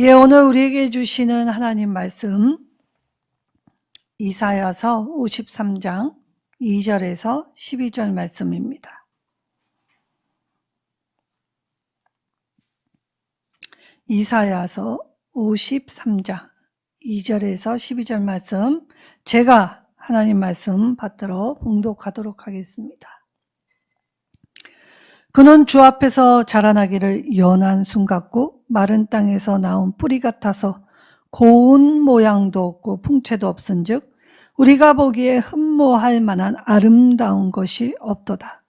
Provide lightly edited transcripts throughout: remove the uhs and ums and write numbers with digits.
오늘 우리에게 주시는 하나님 말씀 이사야서 53장 2절에서 12절 말씀입니다. 이사야서 53장 2절에서 12절 말씀, 제가 하나님 말씀 받들어 봉독하도록 하겠습니다. 그는 주 앞에서 자라나기를 연한 순 같고 마른 땅에서 나온 뿌리 같아서 고운 모양도 없고 풍채도 없은즉 우리가 보기에 흠모할 만한 아름다운 것이 없도다.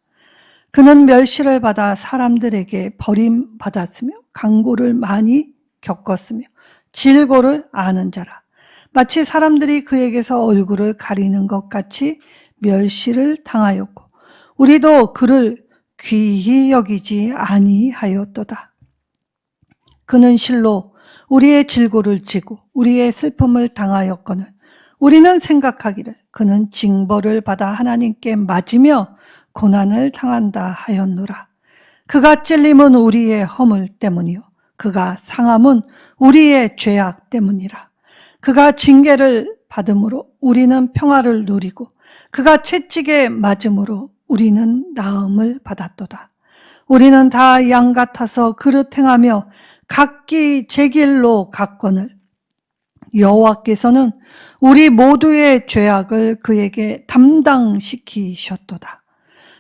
그는 멸시를 받아 사람들에게 버림받았으며 강고를 많이 겪었으며 질고를 아는 자라. 마치 사람들이 그에게서 얼굴을 가리는 것 같이 멸시를 당하였고 우리도 그를 귀히 여기지 아니하였도다. 그는 실로 우리의 질고를 지고 우리의 슬픔을 당하였거늘 우리는 생각하기를 그는 징벌을 받아 하나님께 맞으며 고난을 당한다 하였노라. 그가 찔림은 우리의 허물 때문이요 그가 상함은 우리의 죄악 때문이라. 그가 징계를 받음으로 우리는 평화를 누리고 그가 채찍에 맞음으로 우리는 나음을 받았도다. 우리는 다 양 같아서 그릇 행하며 각기 제 길로 갔거늘 여호와께서는 우리 모두의 죄악을 그에게 담당시키셨도다.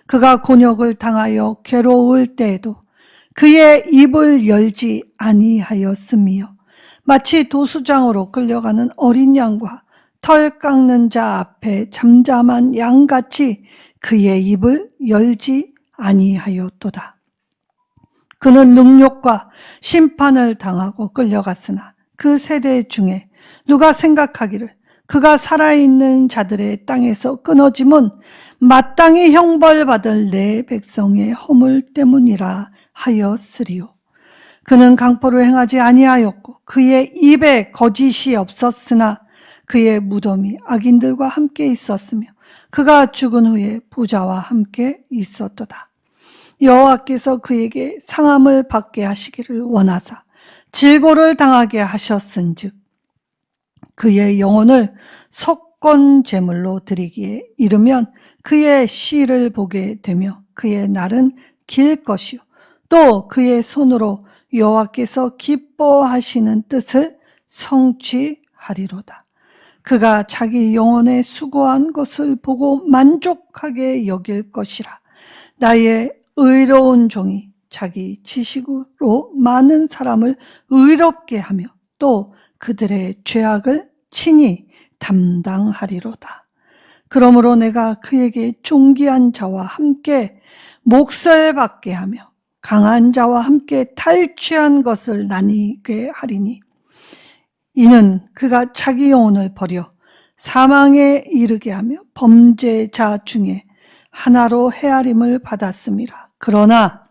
그가 곤욕을 당하여 괴로울 때에도 그의 입을 열지 아니하였으며 마치 도수장으로 끌려가는 어린 양과 털 깎는 자 앞에 잠잠한 양같이 그의 입을 열지 아니하였도다. 그는 능욕과 심판을 당하고 끌려갔으나 그 세대 중에 누가 생각하기를 그가 살아있는 자들의 땅에서 끊어짐은 마땅히 형벌받을 내 백성의 허물 때문이라 하였으리요. 그는 강포를 행하지 아니하였고 그의 입에 거짓이 없었으나 그의 무덤이 악인들과 함께 있었으며 그가 죽은 후에 부자와 함께 있었도다. 여호와께서 그에게 상함을 받게 하시기를 원하사 질고를 당하게 하셨은즉 그의 영혼을 석권 제물로 드리기에 이르면 그의 시를 보게 되며 그의 날은 길 것이요 또 그의 손으로 여호와께서 기뻐하시는 뜻을 성취하리로다. 그가 자기 영혼의 수고한 것을 보고 만족하게 여길 것이라. 나의 의로운 종이 자기 지식으로 많은 사람을 의롭게 하며 또 그들의 죄악을 친히 담당하리로다. 그러므로 내가 그에게 존귀한 자와 함께 몫을 받게 하며 강한 자와 함께 탈취한 것을 나뉘게 하리니 이는 그가 자기 영혼을 버려 사망에 이르게 하며 범죄자 중에 하나로 헤아림을 받았음이라. 그러나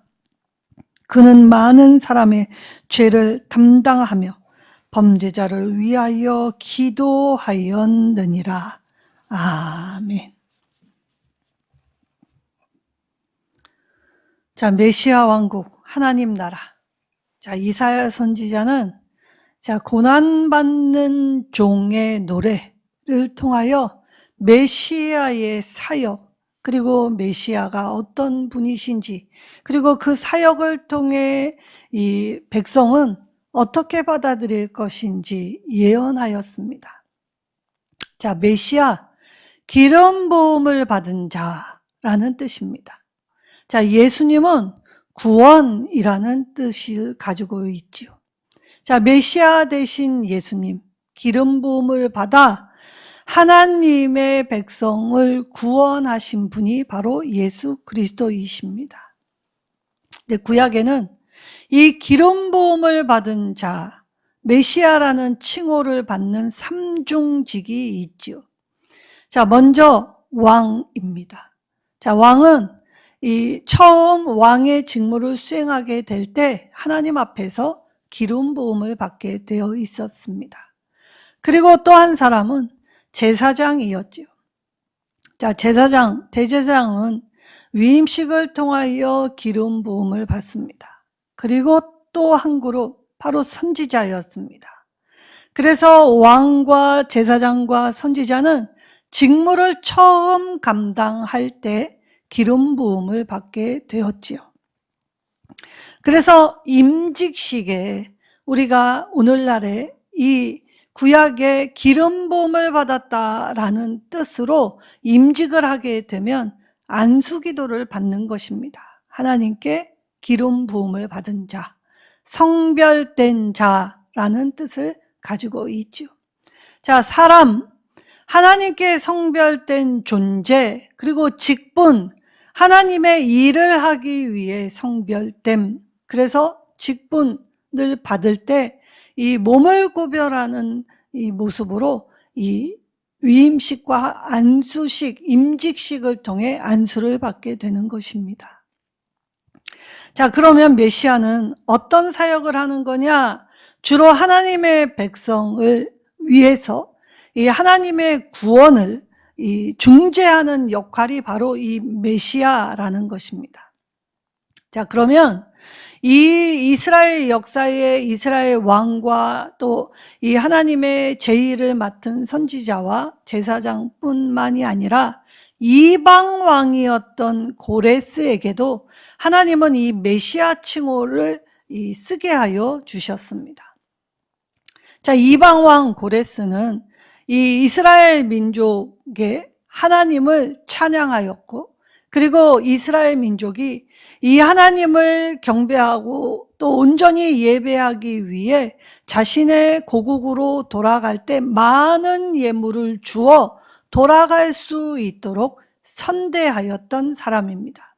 그는 많은 사람의 죄를 담당하며 범죄자를 위하여 기도하였느니라. 아멘. 자, 메시아 왕국, 하나님 나라. 자, 이사야 선지자는 고난받는 종의 노래를 통하여 메시아의 사역, 그리고 메시아가 어떤 분이신지, 그리고 그 사역을 통해 이 백성은 어떻게 받아들일 것인지 예언하였습니다. 자, 메시아, 기름 부음을 받은 자라는 뜻입니다. 자, 예수님은 구원이라는 뜻을 가지고 있지요. 자, 메시아 되신 예수님, 기름 부음을 받아 하나님의 백성을 구원하신 분이 바로 예수 그리스도이십니다. 구약에는 이 기름 부음을 받은 자, 메시아라는 칭호를 받는 삼중직이 있지요. 자, 먼저 왕입니다. 자, 왕은 이 처음 왕의 직무를 수행하게 될 때 하나님 앞에서 기름 부음을 받게 되어 있었습니다. 그리고 또 한 사람은 제사장이었지요. 자, 제사장, 대제사장은 위임식을 통하여 기름 부음을 받습니다. 그리고 또 한 그룹 바로 선지자였습니다. 그래서 왕과 제사장과 선지자는 직무를 처음 감당할 때 기름 부음을 받게 되었지요. 그래서 임직식에 우리가 오늘날에 이 구약의 기름 부음을 받았다라는 뜻으로 임직을 하게 되면 안수기도를 받는 것입니다. 하나님께 기름 부음을 받은 자, 성별된 자라는 뜻을 가지고 있죠. 자, 사람, 하나님께 성별된 존재, 그리고 직분, 하나님의 일을 하기 위해 성별됨. 그래서 직분을 받을 때 이 몸을 구별하는 이 모습으로 이 위임식과 안수식, 임직식을 통해 안수를 받게 되는 것입니다. 자, 그러면 메시아는 어떤 사역을 하는 거냐? 주로 하나님의 백성을 위해서 이 하나님의 구원을 이 중재하는 역할이 바로 이 메시아라는 것입니다. 자, 그러면 이 이스라엘 역사의 이스라엘 왕과 또 이 하나님의 제의를 맡은 선지자와 제사장뿐만이 아니라 이방 왕이었던 고레스에게도 하나님은 이 메시아 칭호를 쓰게 하여 주셨습니다. 자, 이방 왕 고레스는 이 이스라엘 민족의 하나님을 찬양하였고, 그리고 이스라엘 민족이 이 하나님을 경배하고 또 온전히 예배하기 위해 자신의 고국으로 돌아갈 때 많은 예물을 주어 돌아갈 수 있도록 선대하였던 사람입니다.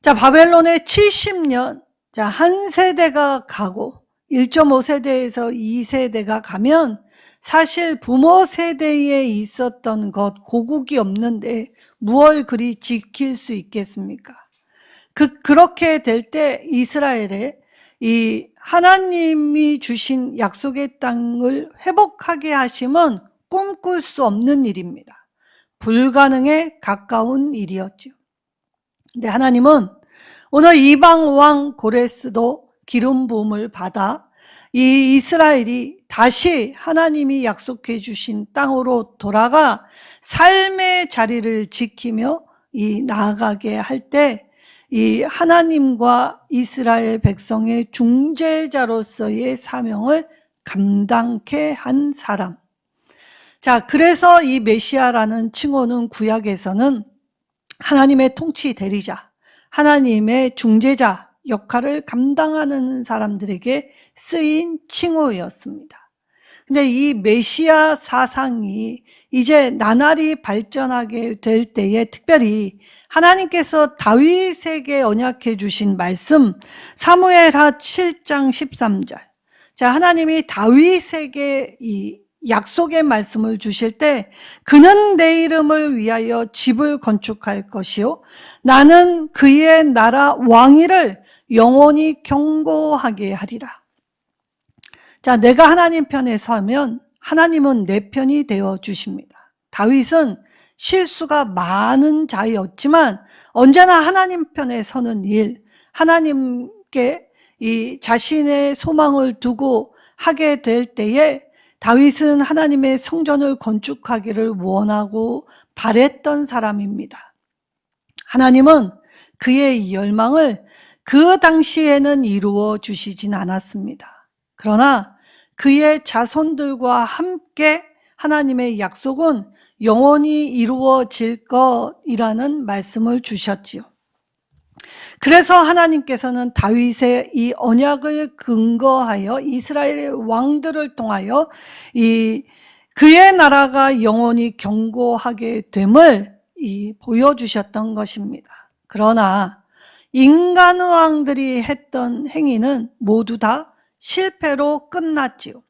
자, 바벨론에 70년, 자, 한 세대가 가고 1.5세대에서 2세대가 가면 사실 부모 세대에 있었던 것, 고국이 없는데 무얼 그리 지킬 수 있겠습니까? 그렇게 될 때 이스라엘에 이 하나님이 주신 약속의 땅을 회복하게 하심은 꿈꿀 수 없는 일입니다. 불가능에 가까운 일이었죠. 근데 하나님은 오늘 이방 왕 고레스도 기름 부음을 받아 이 이스라엘이 다시 하나님이 약속해 주신 땅으로 돌아가 삶의 자리를 지키며 나아가게 할 때 이 하나님과 이스라엘 백성의 중재자로서의 사명을 감당케 한 사람. 자, 그래서 이 메시아라는 칭호는 구약에서는 하나님의 통치 대리자, 하나님의 중재자 역할을 감당하는 사람들에게 쓰인 칭호였습니다. 근데 이 메시아 사상이 이제 나날이 발전하게 될 때에 특별히 하나님께서 다윗에게 언약해 주신 말씀 사무엘하 7장 13절. 자, 하나님이 다윗에게 이 약속의 말씀을 주실 때 그는 내 이름을 위하여 집을 건축할 것이요 나는 그의 나라 왕위를 영원히 견고하게 하리라. 자, 내가 하나님 편에 서면 하나님은 내 편이 되어 주십니다. 다윗은 실수가 많은 자였지만 언제나 하나님 편에 서는 일, 하나님께 이 자신의 소망을 두고 하게 될 때에 다윗은 하나님의 성전을 건축하기를 원하고 바랬던 사람입니다. 하나님은 그의 열망을 그 당시에는 이루어 주시진 않았습니다. 그러나 그의 자손들과 함께 하나님의 약속은 영원히 이루어질 것이라는 말씀을 주셨지요. 그래서 하나님께서는 다윗의 이 언약을 근거하여 이스라엘의 왕들을 통하여 그의 나라가 영원히 견고하게 됨을 보여주셨던 것입니다. 그러나 인간 왕들이 했던 행위는 모두 다 실패로 끝났지요.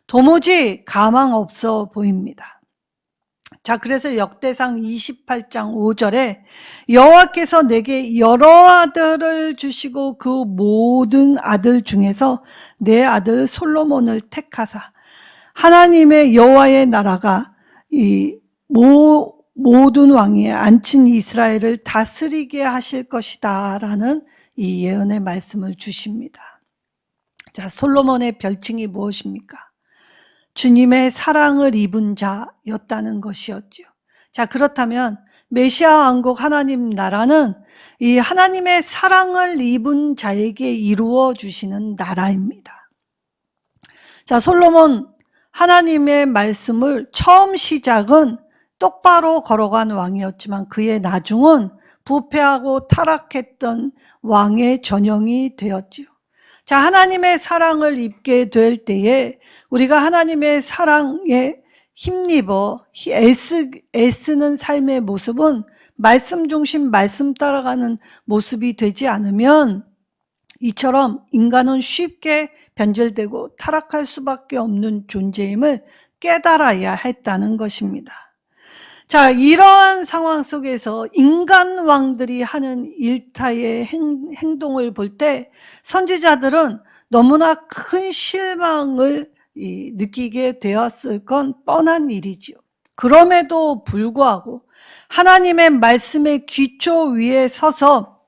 도무지 가망 없어 보입니다. 자, 그래서 역대상 28장 5절에 여호와께서 내게 여러 아들을 주시고 그 모든 아들 중에서 내 아들 솔로몬을 택하사 하나님의 여호와의 나라가 이 모든 왕위에 앉힌 이스라엘을 다스리게 하실 것이다 라는 이 예언의 말씀을 주십니다. 자, 솔로몬의 별칭이 무엇입니까? 주님의 사랑을 입은 자였다는 것이었죠. 자, 그렇다면 메시아 왕국 하나님 나라는 이 하나님의 사랑을 입은 자에게 이루어 주시는 나라입니다. 자, 솔로몬 하나님의 말씀을 처음 시작은 똑바로 걸어간 왕이었지만 그의 나중은 부패하고 타락했던 왕의 전형이 되었지요. 자, 하나님의 사랑을 입게 될 때에 우리가 하나님의 사랑에 힘입어 애쓰는 삶의 모습은 말씀 중심, 말씀 따라가는 모습이 되지 않으면 이처럼 인간은 쉽게 변절되고 타락할 수밖에 없는 존재임을 깨달아야 했다는 것입니다. 자, 이러한 상황 속에서 인간 왕들이 하는 일타의 행동을 볼 때 선지자들은 너무나 큰 실망을 느끼게 되었을 건 뻔한 일이지요. 그럼에도 불구하고 하나님의 말씀의 기초 위에 서서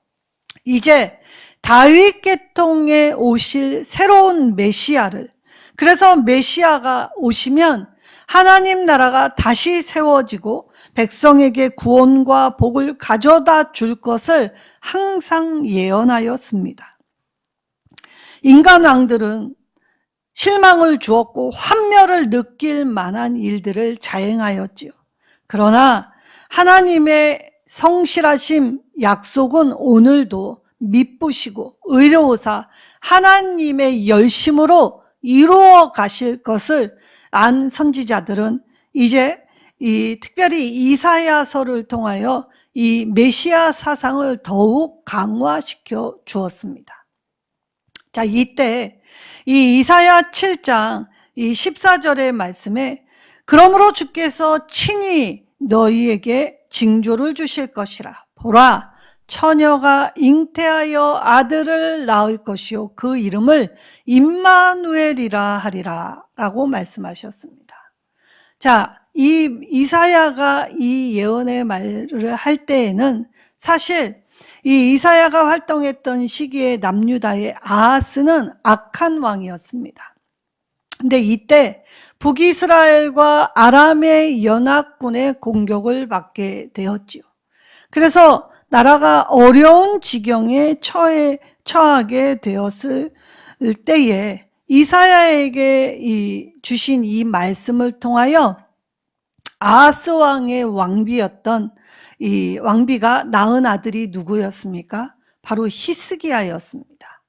이제 다윗 계통에 오실 새로운 메시아를, 그래서 메시아가 오시면 하나님 나라가 다시 세워지고 백성에게 구원과 복을 가져다 줄 것을 항상 예언하였습니다. 인간 왕들은 실망을 주었고 환멸을 느낄 만한 일들을 자행하였지요. 그러나 하나님의 성실하심 약속은 오늘도 미쁘시고 의로우사 하나님의 열심으로 이루어 가실 것을 안 선지자들은 이제 특별히 이사야서를 통하여 이 메시아 사상을 더욱 강화시켜 주었습니다. 자, 이때 이 이사야 7장 이 14절의 말씀에 그러므로 주께서 친히 너희에게 징조를 주실 것이라. 보라, 처녀가 잉태하여 아들을 낳을 것이요 그 이름을 임마누엘이라 하리라 라고 말씀하셨습니다. 자, 이 이사야가 이 예언의 말을 할 때에는 사실 이 이사야가 활동했던 시기에 남유다의 아하스는 악한 왕이었습니다. 근데 이때 북이스라엘과 아람의 연합군의 공격을 받게 되었지요. 그래서 나라가 어려운 지경에 처하게 되었을 때에 이사야에게 주신 이 말씀을 통하여 아하스 왕의 왕비였던 이 왕비가 낳은 아들이 누구였습니까? 바로 히스기야였습니다.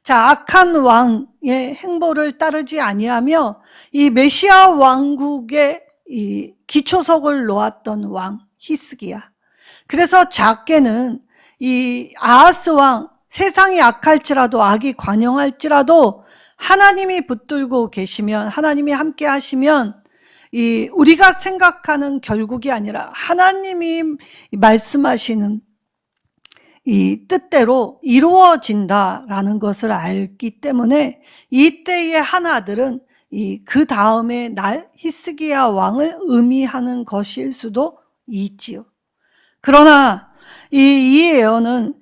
자, 악한 왕의 행보를 따르지 아니하며 이 메시아 왕국의 이 기초석을 놓았던 왕 히스기야. 그래서 작게는 이 아하스 왕, 세상이 악할지라도 악이 관영할지라도 하나님이 붙들고 계시면, 하나님이 함께 하시면 우리가 생각하는 결국이 아니라 하나님이 말씀하시는 이 뜻대로 이루어진다라는 것을 알기 때문에 이때의 한 아들은 그 다음에 날 히스기야 왕을 의미하는 것일 수도 있지요. 그러나 이 예언은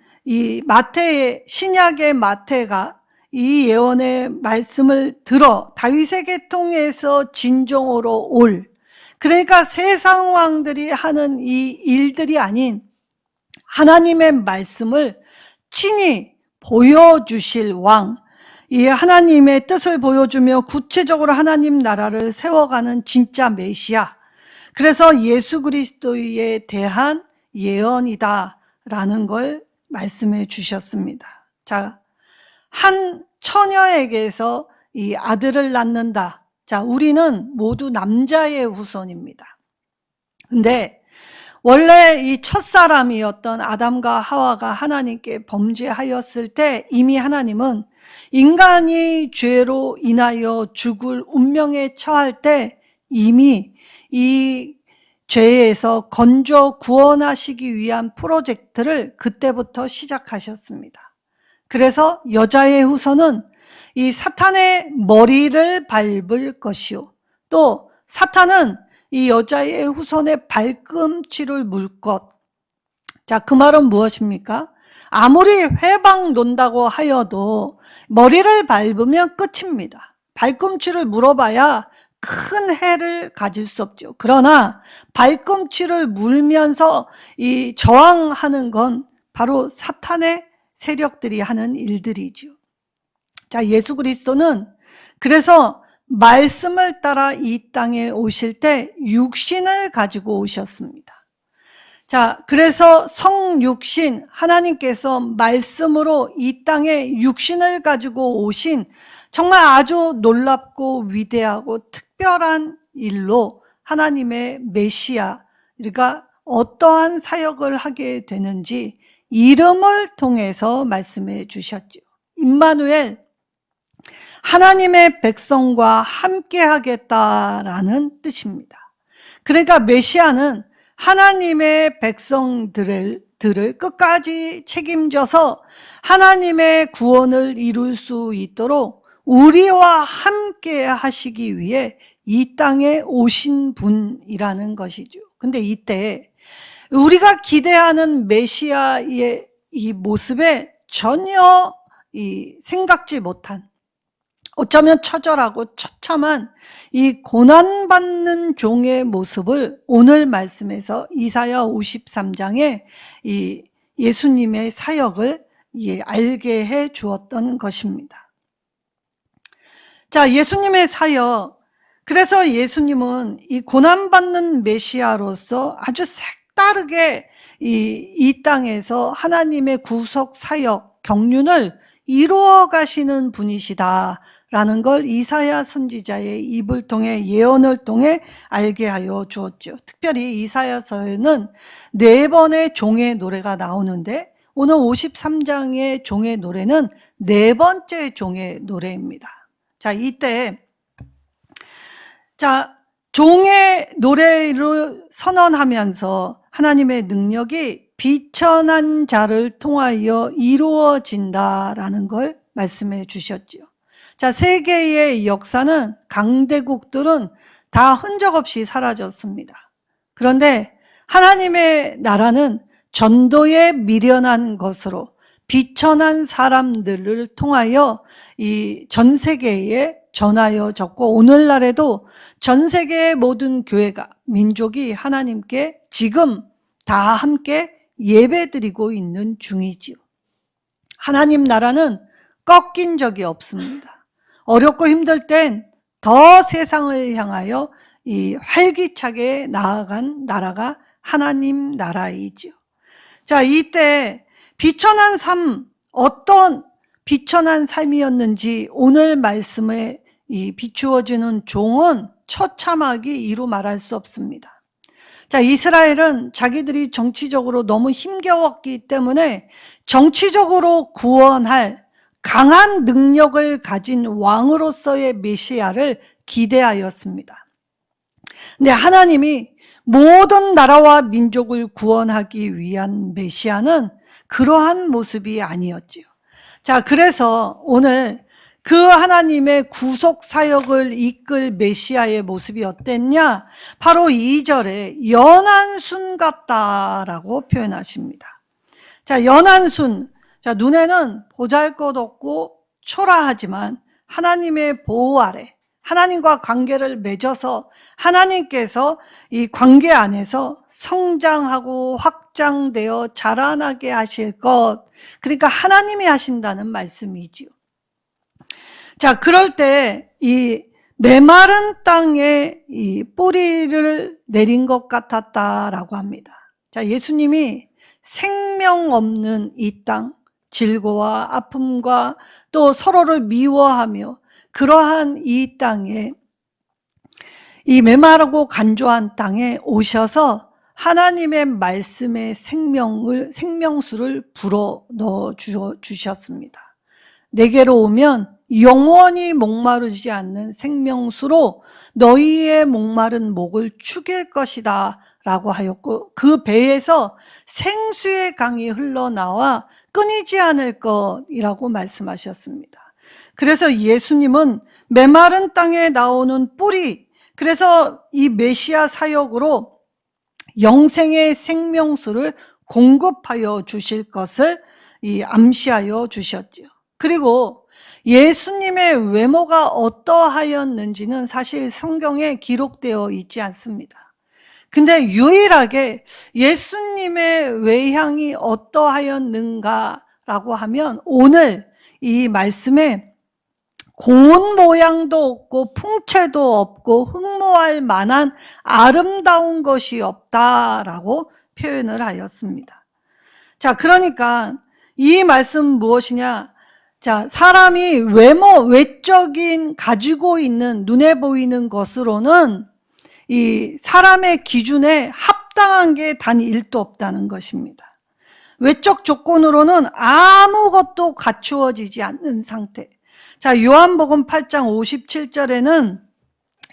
신약의 마태가 이 예언의 말씀을 들어 다윗의 계통에서 진정으로 그러니까 세상 왕들이 하는 이 일들이 아닌 하나님의 말씀을 친히 보여주실 왕, 이 하나님의 뜻을 보여주며 구체적으로 하나님 나라를 세워가는 진짜 메시아, 그래서 예수 그리스도에 대한 예언이다라는 걸 말씀해 주셨습니다. 자, 한 처녀에게서 이 아들을 낳는다. 자, 우리는 모두 남자의 후손입니다. 근데 원래 이 첫사람이었던 아담과 하와가 하나님께 범죄하였을 때 이미 하나님은 인간이 죄로 인하여 죽을 운명에 처할 때 이미 이 죄에서 건져 구원하시기 위한 프로젝트를 그때부터 시작하셨습니다. 그래서 여자의 후손은 이 사탄의 머리를 밟을 것이요, 또 사탄은 이 여자의 후손의 발꿈치를 물 것. 자, 그 말은 무엇입니까? 아무리 회방 논다고 하여도 머리를 밟으면 끝입니다. 발꿈치를 물어봐야 큰 해를 가질 수 없죠. 그러나 발꿈치를 물면서 이 저항하는 건 바로 사탄의 세력들이 하는 일들이죠. 자, 예수 그리스도는 그래서 말씀을 따라 이 땅에 오실 때 육신을 가지고 오셨습니다. 자, 그래서 성육신, 하나님께서 말씀으로 이 땅에 육신을 가지고 오신 정말 아주 놀랍고 위대하고 특별한 일로 하나님의 메시아가 어떠한 사역을 하게 되는지 이름을 통해서 말씀해 주셨죠. 임마누엘, 하나님의 백성과 함께 하겠다라는 뜻입니다. 그러니까 메시아는 하나님의 백성들을 끝까지 책임져서 하나님의 구원을 이룰 수 있도록 우리와 함께 하시기 위해 이 땅에 오신 분이라는 것이죠. 근데 이때 우리가 기대하는 메시아의 이 모습에 전혀 생각지 못한, 어쩌면 처절하고 처참한 이 고난받는 종의 모습을 오늘 말씀에서 이사야 53장에 이 예수님의 사역을 알게 해 주었던 것입니다. 자, 예수님의 사역, 그래서 예수님은 이 고난받는 메시아로서 아주 색다르게 이 땅에서 하나님의 구속 사역, 경륜을 이루어 가시는 분이시다라는 걸 이사야 선지자의 입을 통해, 예언을 통해 알게 하여 주었죠. 특별히 이사야서에는 4번의 종의 노래가 나오는데 오늘 53장의 종의 노래는 4번째 종의 노래입니다. 자, 이때 종의 노래를 선언하면서 하나님의 능력이 비천한 자를 통하여 이루어진다라는 걸 말씀해 주셨죠. 자, 세계의 역사는, 강대국들은 다 흔적 없이 사라졌습니다. 그런데 하나님의 나라는 전도에 미련한 것으로 비천한 사람들을 통하여 이 전 세계에 전하여졌고, 오늘날에도 전 세계의 모든 교회가, 민족이 하나님께 지금 다 함께 예배드리고 있는 중이지요. 하나님 나라는 꺾인 적이 없습니다. 어렵고 힘들 땐 더 세상을 향하여 이 활기차게 나아간 나라가 하나님 나라이지요. 자, 이때 비천한 삶, 어떤 비천한 삶이었는지 오늘 말씀에 비추어지는 종은 처참하기 이루 말할 수 없습니다. 자, 이스라엘은 자기들이 정치적으로 너무 힘겨웠기 때문에 정치적으로 구원할 강한 능력을 가진 왕으로서의 메시아를 기대하였습니다. 근데 하나님이 모든 나라와 민족을 구원하기 위한 메시아는 그러한 모습이 아니었지요. 자, 그래서 오늘 그 하나님의 구속 사역을 이끌 메시아의 모습이 어땠냐? 바로 2절에 연한 순 같다라고 표현하십니다. 자, 연한 순. 자, 눈에는 보잘것없고 초라하지만 하나님의 보호 아래, 하나님과 관계를 맺어서 하나님께서 이 관계 안에서 성장하고 확장되어 자라나게 하실 것, 그러니까 하나님이 하신다는 말씀이지요. 자, 그럴 때 이 메마른 땅에 이 뿌리를 내린 것 같았다라고 합니다. 자, 예수님이 생명 없는 이 땅, 질고와 아픔과 또 서로를 미워하며 그러한 이 땅에, 이 메마르고 간조한 땅에 오셔서 하나님의 말씀의 생명수를 불어 넣어 주셨습니다. 내게로 오면 영원히 목마르지 않는 생명수로 너희의 목마른 목을 축일 것이다 라고 하였고, 그 배에서 생수의 강이 흘러나와 끊이지 않을 것이라고 말씀하셨습니다. 그래서 예수님은 메마른 땅에 나오는 뿌리, 그래서 이 메시아 사역으로 영생의 생명수를 공급하여 주실 것을 암시하여 주셨지요. 그리고 예수님의 외모가 어떠하였는지는 사실 성경에 기록되어 있지 않습니다. 근데 유일하게 예수님의 외향이 어떠하였는가라고 하면 오늘 이 말씀에 고운 모양도 없고 풍채도 없고 흠모할 만한 아름다운 것이 없다라고 표현을 하였습니다. 자, 그러니까 이 말씀 무엇이냐? 자, 사람이 외적인 가지고 있는 눈에 보이는 것으로는 이 사람의 기준에 합당한 게 단 1도 없다는 것입니다. 외적 조건으로는 아무것도 갖추어지지 않는 상태. 자, 요한복음 8장 57절에는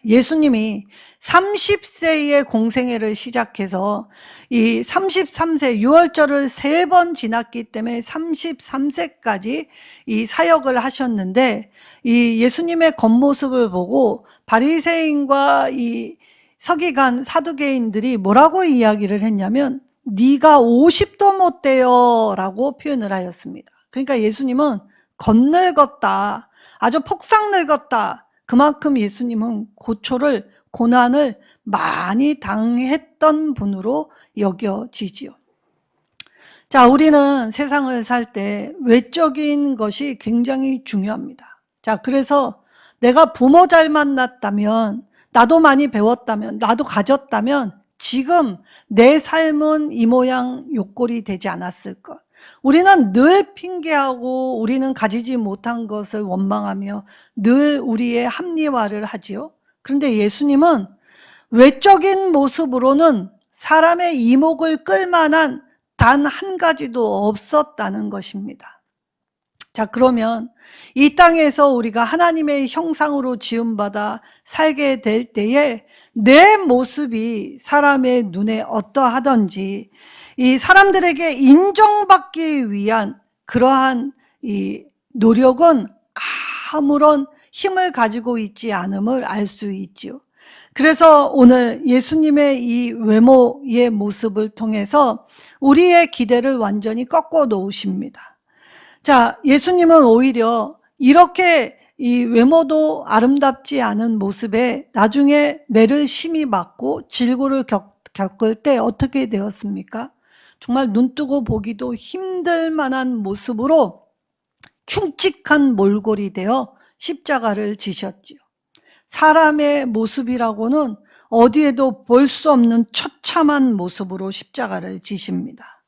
예수님이 30세의 공생애를 시작해서 이 33세 6월절을 3번 지났기 때문에 33세까지 이 사역을 하셨는데 이 예수님의 겉모습을 보고 바리새인과 이 서기관 사두개인들이 뭐라고 이야기를 했냐면 네가 50도 못 돼요 라고 표현을 하였습니다. 그러니까 예수님은 겉늙었다, 아주 폭삭 늙었다. 그만큼 예수님은 고난을 많이 당했던 분으로 여겨지지요. 자, 우리는 세상을 살 때 외적인 것이 굉장히 중요합니다. 자, 그래서 내가 부모 잘 만났다면, 나도 많이 배웠다면, 나도 가졌다면 지금 내 삶은 이 모양 요꼴이 되지 않았을 것. 우리는 늘 핑계하고 우리는 가지지 못한 것을 원망하며 늘 우리의 합리화를 하지요. 그런데 예수님은 외적인 모습으로는 사람의 이목을 끌만한 단 한 가지도 없었다는 것입니다. 자, 그러면 이 땅에서 우리가 하나님의 형상으로 지음받아 살게 될 때에 내 모습이 사람의 눈에 어떠하든지 이 사람들에게 인정받기 위한 그러한 이 노력은 아무런 힘을 가지고 있지 않음을 알 수 있지요. 그래서 오늘 예수님의 이 외모의 모습을 통해서 우리의 기대를 완전히 꺾어 놓으십니다. 자, 예수님은 오히려 이렇게 이 외모도 아름답지 않은 모습에 나중에 매를 심히 맞고 질고를 겪을 때 어떻게 되었습니까? 정말 눈뜨고 보기도 힘들 만한 모습으로 충직한 몰골이 되어 십자가를 지셨지요. 사람의 모습이라고는 어디에도 볼 수 없는 처참한 모습으로 십자가를 지십니다.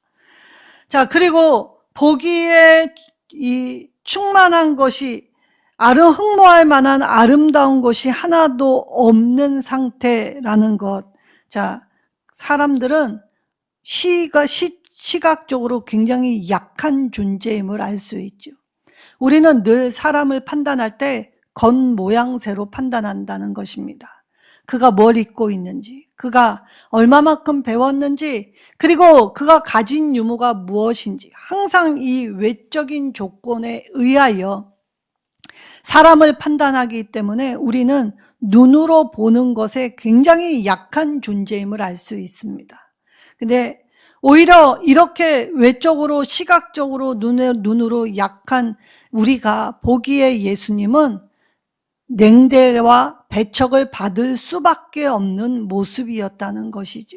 자, 그리고 보기에 이 충만한 것이 흠모할 만한 아름다운 것이 하나도 없는 상태라는 것. 자, 사람들은 시각적으로 굉장히 약한 존재임을 알 수 있죠. 우리는 늘 사람을 판단할 때 겉모양새로 판단한다는 것입니다. 그가 뭘 입고 있는지, 그가 얼마만큼 배웠는지, 그리고 그가 가진 유무가 무엇인지 항상 이 외적인 조건에 의하여 사람을 판단하기 때문에 우리는 눈으로 보는 것에 굉장히 약한 존재임을 알 수 있습니다. 근데 오히려 이렇게 외적으로 시각적으로 눈으로 약한 우리가 보기에 예수님은 냉대와 배척을 받을 수밖에 없는 모습이었다는 것이죠.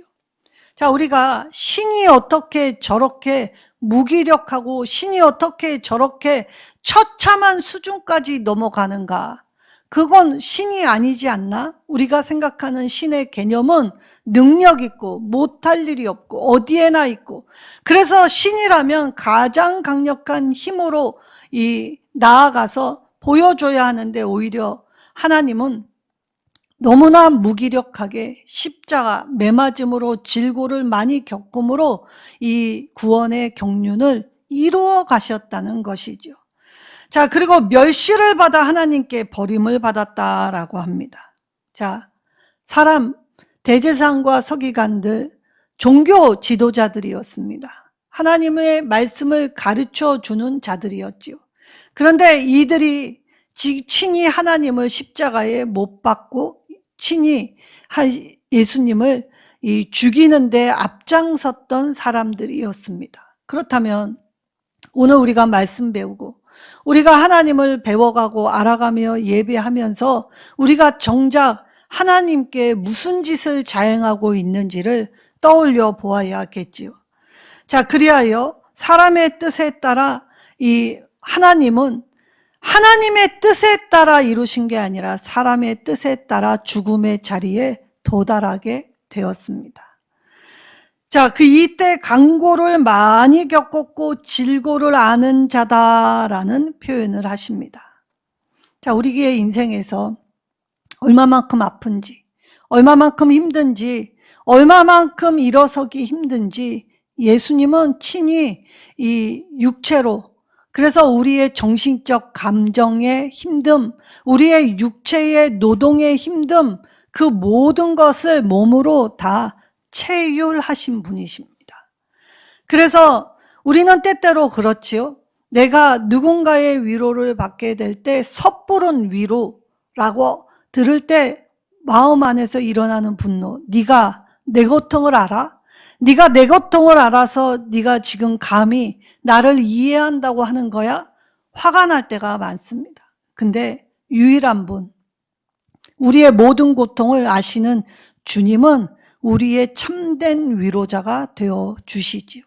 자, 우리가 신이 어떻게 저렇게 무기력하고 신이 어떻게 저렇게 처참한 수준까지 넘어가는가? 그건 신이 아니지 않나? 우리가 생각하는 신의 개념은 능력 있고 못할 일이 없고 어디에나 있고, 그래서 신이라면 가장 강력한 힘으로 나아가서 보여줘야 하는데 오히려 하나님은 너무나 무기력하게 십자가 매맞음으로 질고를 많이 겪음으로 이 구원의 경륜을 이루어 가셨다는 것이죠. 자, 그리고 멸시를 받아 하나님께 버림을 받았다라고 합니다. 자, 대제사장과 서기관들, 종교 지도자들이었습니다. 하나님의 말씀을 가르쳐 주는 자들이었지요. 그런데 이들이 친히 하나님을 십자가에 못 박고 친히 예수님을 죽이는 데 앞장섰던 사람들이었습니다. 그렇다면 오늘 우리가 말씀 배우고 우리가 하나님을 배워가고 알아가며 예배하면서 우리가 정작 하나님께 무슨 짓을 자행하고 있는지를 떠올려 보아야겠지요. 자, 그리하여 사람의 뜻에 따라 이 하나님은 하나님의 뜻에 따라 이루신 게 아니라 사람의 뜻에 따라 죽음의 자리에 도달하게 되었습니다. 자, 그 이때 강고를 많이 겪었고 질고를 아는 자다라는 표현을 하십니다. 자, 우리의 인생에서 얼마만큼 아픈지, 얼마만큼 힘든지, 얼마만큼 일어서기 힘든지 예수님은 친히 이 육체로, 그래서 우리의 정신적 감정의 힘듦, 우리의 육체의 노동의 힘듦, 그 모든 것을 몸으로 다 체휼하신 분이십니다. 그래서 우리는 때때로 그렇지요. 내가 누군가의 위로를 받게 될 때 섣부른 위로라고 들을 때 마음 안에서 일어나는 분노. 네가 내 고통을 알아? 네가 내 고통을 알아서 네가 지금 감히 나를 이해한다고 하는 거야? 화가 날 때가 많습니다. 근데 유일한 분, 우리의 모든 고통을 아시는 주님은 우리의 참된 위로자가 되어 주시지요.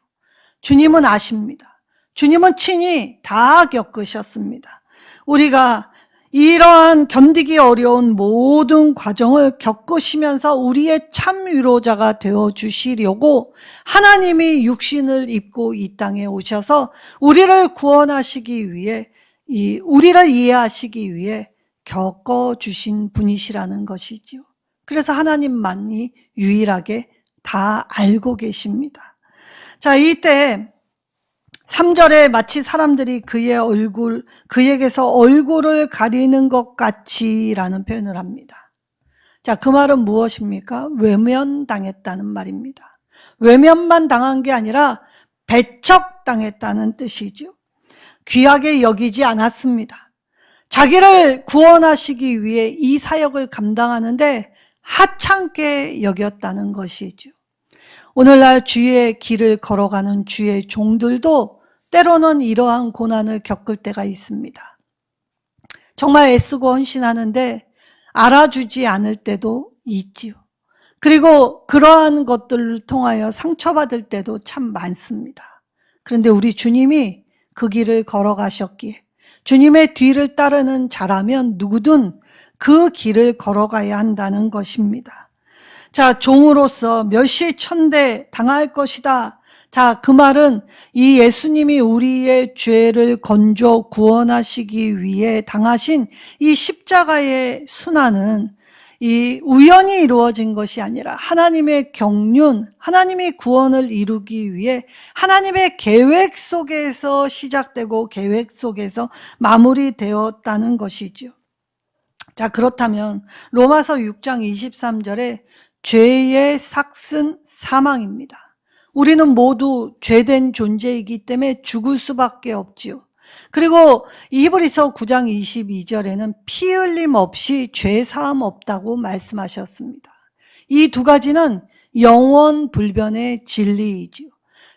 주님은 아십니다. 주님은 친히 다 겪으셨습니다. 우리가 이러한 견디기 어려운 모든 과정을 겪으시면서 우리의 참 위로자가 되어 주시려고 하나님이 육신을 입고 이 땅에 오셔서 우리를 구원하시기 위해, 우리를 이해하시기 위해 겪어주신 분이시라는 것이지요. 그래서 하나님만이 유일하게 다 알고 계십니다. 자, 이때 3절에 마치 사람들이 그에게서 얼굴을 가리는 것 같이 라는 표현을 합니다. 자, 그 말은 무엇입니까? 외면당했다는 말입니다. 외면만 당한 게 아니라 배척당했다는 뜻이죠. 귀하게 여기지 않았습니다. 자기를 구원하시기 위해 이 사역을 감당하는데 하찮게 여겼다는 것이죠. 오늘날 주의 길을 걸어가는 주의 종들도 때로는 이러한 고난을 겪을 때가 있습니다. 정말 애쓰고 헌신하는데 알아주지 않을 때도 있지요. 그리고 그러한 것들을 통하여 상처받을 때도 참 많습니다. 그런데 우리 주님이 그 길을 걸어가셨기에 주님의 뒤를 따르는 자라면 누구든 그 길을 걸어가야 한다는 것입니다. 자, 종으로서 멸시천대 당할 것이다. 자, 그 말은 이 예수님이 우리의 죄를 건져 구원하시기 위해 당하신 이 십자가의 순환은 이 우연히 이루어진 것이 아니라 하나님의 경륜, 하나님의 구원을 이루기 위해 하나님의 계획 속에서 시작되고 계획 속에서 마무리되었다는 것이죠. 자, 그렇다면 로마서 6장 23절에 죄의 삭은 사망입니다. 우리는 모두 죄된 존재이기 때문에 죽을 수밖에 없지요. 그리고 히브리서 9장 22절에는 피 흘림 없이 죄 사함 없다고 말씀하셨습니다. 이 두 가지는 영원 불변의 진리이지요.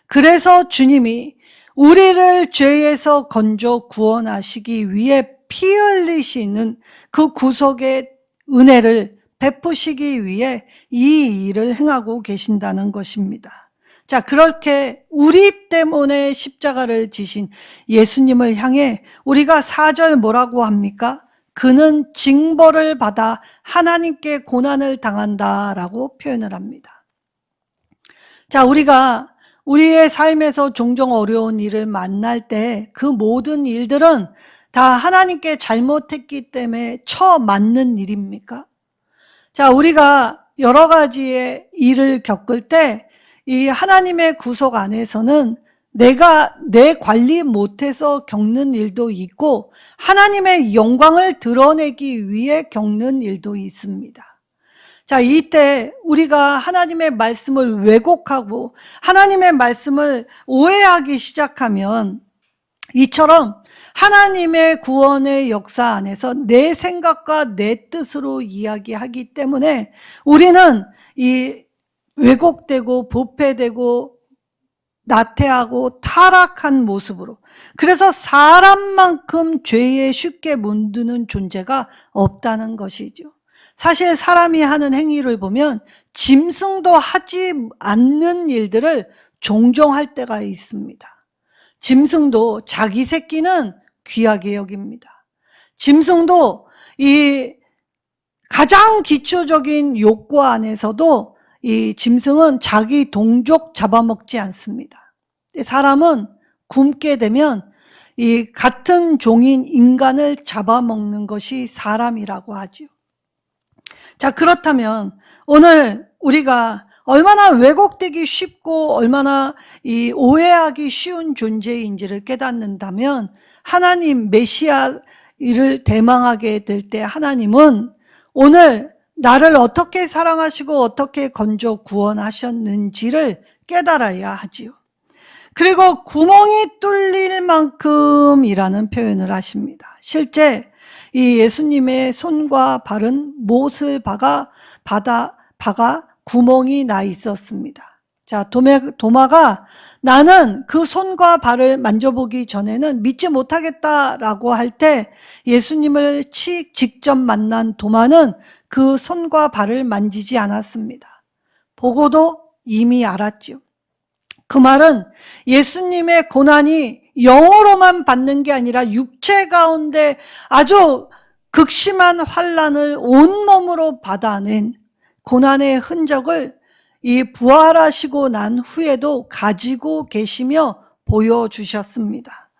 그래서 주님이 우리를 죄에서 건져 구원하시기 위해 피 흘리시는 그 구속의 은혜를 베푸시기 위해 이 일을 행하고 계신다는 것입니다. 자, 그렇게 우리 때문에 십자가를 지신 예수님을 향해 우리가 4절 뭐라고 합니까? 그는 징벌을 받아 하나님께 고난을 당한다라고 표현을 합니다. 자, 우리가 우리의 삶에서 종종 어려운 일을 만날 때 그 모든 일들은 다 하나님께 잘못했기 때문에 처맞는 일입니까? 자, 우리가 여러 가지의 일을 겪을 때 이 하나님의 구속 안에서는 내가 내 관리 못해서 겪는 일도 있고 하나님의 영광을 드러내기 위해 겪는 일도 있습니다. 자, 이때 우리가 하나님의 말씀을 왜곡하고 하나님의 말씀을 오해하기 시작하면 이처럼 하나님의 구원의 역사 안에서 내 생각과 내 뜻으로 이야기하기 때문에 우리는 이 왜곡되고 부패되고 나태하고 타락한 모습으로, 그래서 사람만큼 죄에 쉽게 물드는 존재가 없다는 것이죠. 사실 사람이 하는 행위를 보면 짐승도 하지 않는 일들을 종종 할 때가 있습니다. 짐승도 자기 새끼는 귀하게 여깁니다. 짐승도 이 가장 기초적인 욕구 안에서도 이 짐승은 자기 동족 잡아먹지 않습니다. 사람은 굶게 되면 이 같은 종인 인간을 잡아먹는 것이 사람이라고 하죠. 자, 그렇다면 오늘 우리가 얼마나 왜곡되기 쉽고 얼마나 이 오해하기 쉬운 존재인지를 깨닫는다면, 하나님 메시아를 대망하게 될 때 하나님은 오늘 나를 어떻게 사랑하시고 어떻게 건져 구원하셨는지를 깨달아야 하지요. 그리고 구멍이 뚫릴 만큼이라는 표현을 하십니다. 실제 이 예수님의 손과 발은 못을 박아 구멍이 나 있었습니다. 자, 도마가 나는 그 손과 발을 만져보기 전에는 믿지 못하겠다라고 할 때 예수님을 직접 만난 도마는 그 손과 발을 만지지 않았습니다. 보고도 이미 알았죠. 그 말은 예수님의 고난이 영어로만 받는 게 아니라 육체 가운데 아주 극심한 환난을 온몸으로 받아낸 고난의 흔적을 이 부활하시고 난 후에도 가지고 계시며 보여주셨습니다.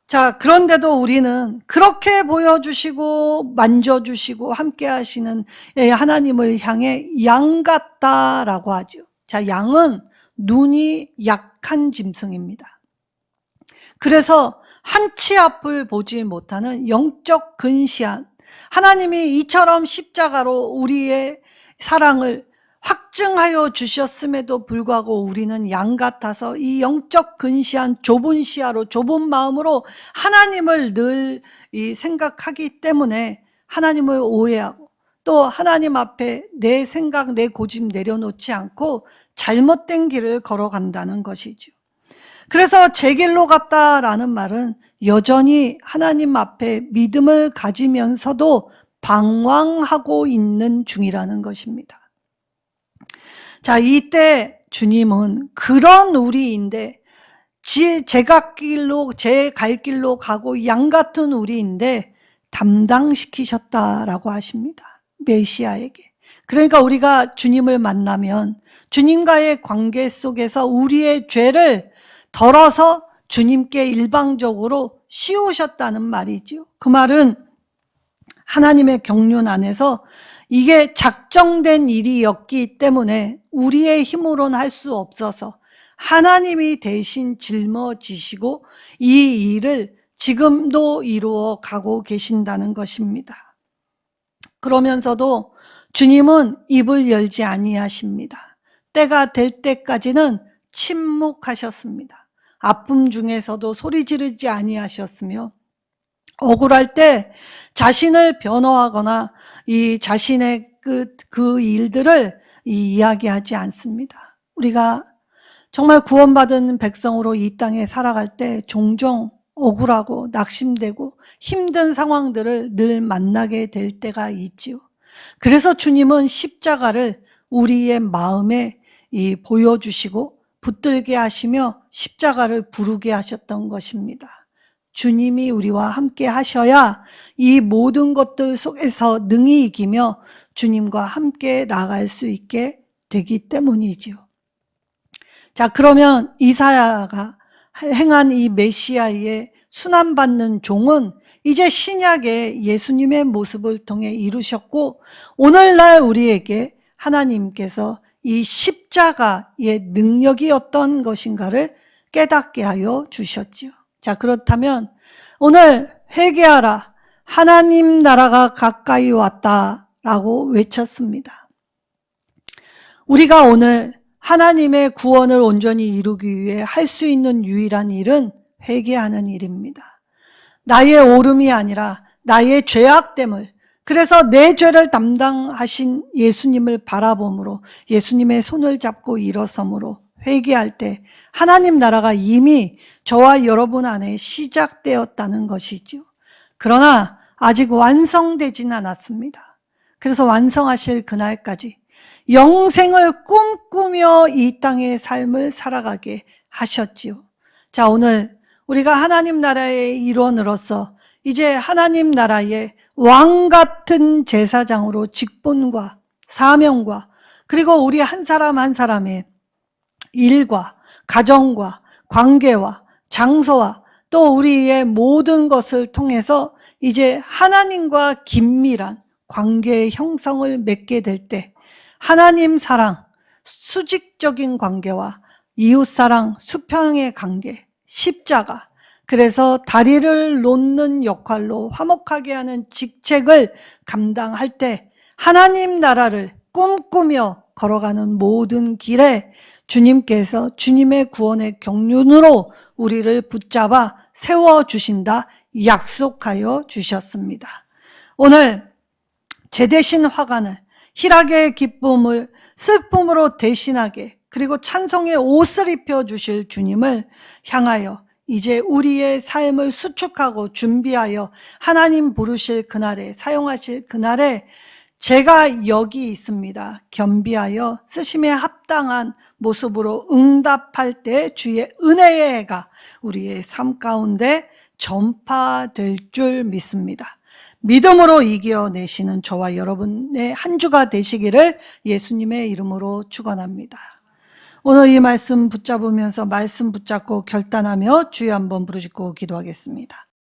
자, 그런데도 우리는 그렇게 보여주시고 만져주시고 함께 하시는 하나님을 향해 양 같다라고 하죠. 자, 양은 눈이 약한 짐승입니다. 그래서 한치 앞을 보지 못하는 영적 근시한, 하나님이 이처럼 십자가로 우리의 사랑을 확증하여 주셨음에도 불구하고 우리는 양 같아서 이 영적 근시한 좁은 시야로, 좁은 마음으로 하나님을 늘 생각하기 때문에 하나님을 오해하고, 또 하나님 앞에 내 생각, 내 고집 내려놓지 않고 잘못된 길을 걸어간다는 것이죠. 그래서 제 길로 갔다라는 말은 여전히 하나님 앞에 믿음을 가지면서도 방황하고 있는 중이라는 것입니다. 자, 이때 주님은 그런 우리인데, 제 갈 길로 가고 양 같은 우리인데 담당시키셨다라고 하십니다. 메시아에게. 그러니까 우리가 주님을 만나면 주님과의 관계 속에서 우리의 죄를 덜어서 주님께 일방적으로 씌우셨다는 말이죠. 그 말은 하나님의 경륜 안에서 이게 작정된 일이었기 때문에 우리의 힘으로는 할 수 없어서 하나님이 대신 짊어지시고 이 일을 지금도 이루어 가고 계신다는 것입니다. 그러면서도 주님은 입을 열지 아니하십니다. 때가 될 때까지는 침묵하셨습니다. 아픔 중에서도 소리 지르지 아니하셨으며, 억울할 때 자신을 변호하거나 이 자신의 그 일들을 이야기하지 않습니다. 우리가 정말 구원받은 백성으로 이 땅에 살아갈 때 종종 억울하고 낙심되고 힘든 상황들을 늘 만나게 될 때가 있지요. 그래서 주님은 십자가를 우리의 마음에 보여주시고 붙들게 하시며 십자가를 부르게 하셨던 것입니다. 주님이 우리와 함께 하셔야 이 모든 것들 속에서 능히 이기며 주님과 함께 나아갈 수 있게 되기 때문이지요. 자, 그러면 이사야가 행한 이 메시아의 순환받는 종은 이제 신약의 예수님의 모습을 통해 이루셨고, 오늘날 우리에게 하나님께서 이 십자가의 능력이 어떤 것인가를 깨닫게 하여 주셨지요. 자, 그렇다면 오늘 회개하라, 하나님 나라가 가까이 왔다라고 외쳤습니다. 우리가 오늘 하나님의 구원을 온전히 이루기 위해 할 수 있는 유일한 일은 회개하는 일입니다. 나의 옳음이 아니라 나의 죄악됨을, 그래서 내 죄를 담당하신 예수님을 바라봄으로, 예수님의 손을 잡고 일어섬으로 회개할 때 하나님 나라가 이미 저와 여러분 안에 시작되었다는 것이죠. 그러나 아직 완성되진 않았습니다. 그래서 완성하실 그날까지 영생을 꿈꾸며 이 땅의 삶을 살아가게 하셨지요. 자, 오늘 우리가 하나님 나라의 일원으로서 이제 하나님 나라의 왕 같은 제사장으로 직분과 사명과 그리고 우리 한 사람 한 사람의 일과 가정과 관계와 장소와 또 우리의 모든 것을 통해서 이제 하나님과 긴밀한 관계의 형성을 맺게 될 때 하나님 사랑, 수직적인 관계와 이웃사랑, 수평의 관계, 십자가, 그래서 다리를 놓는 역할로 화목하게 하는 직책을 감당할 때 하나님 나라를 꿈꾸며 걸어가는 모든 길에 주님께서 주님의 구원의 경륜으로 우리를 붙잡아 세워주신다 약속하여 주셨습니다. 오늘 제 대신 화관을 희락의 기쁨을 슬픔으로 대신하게 그리고 찬송의 옷을 입혀주실 주님을 향하여 이제 우리의 삶을 수축하고 준비하여 하나님 부르실 그날에 사용하실 그날에 제가 여기 있습니다. 겸비하여 쓰심에 합당한 모습으로 응답할 때 주의 은혜의 해가 우리의 삶 가운데 전파될 줄 믿습니다. 믿음으로 이겨내시는 저와 여러분의 한 주가 되시기를 예수님의 이름으로 축원합니다. 오늘 이 말씀 붙잡으면서 말씀 붙잡고 결단하며 주여 한번 부르짖고 기도하겠습니다.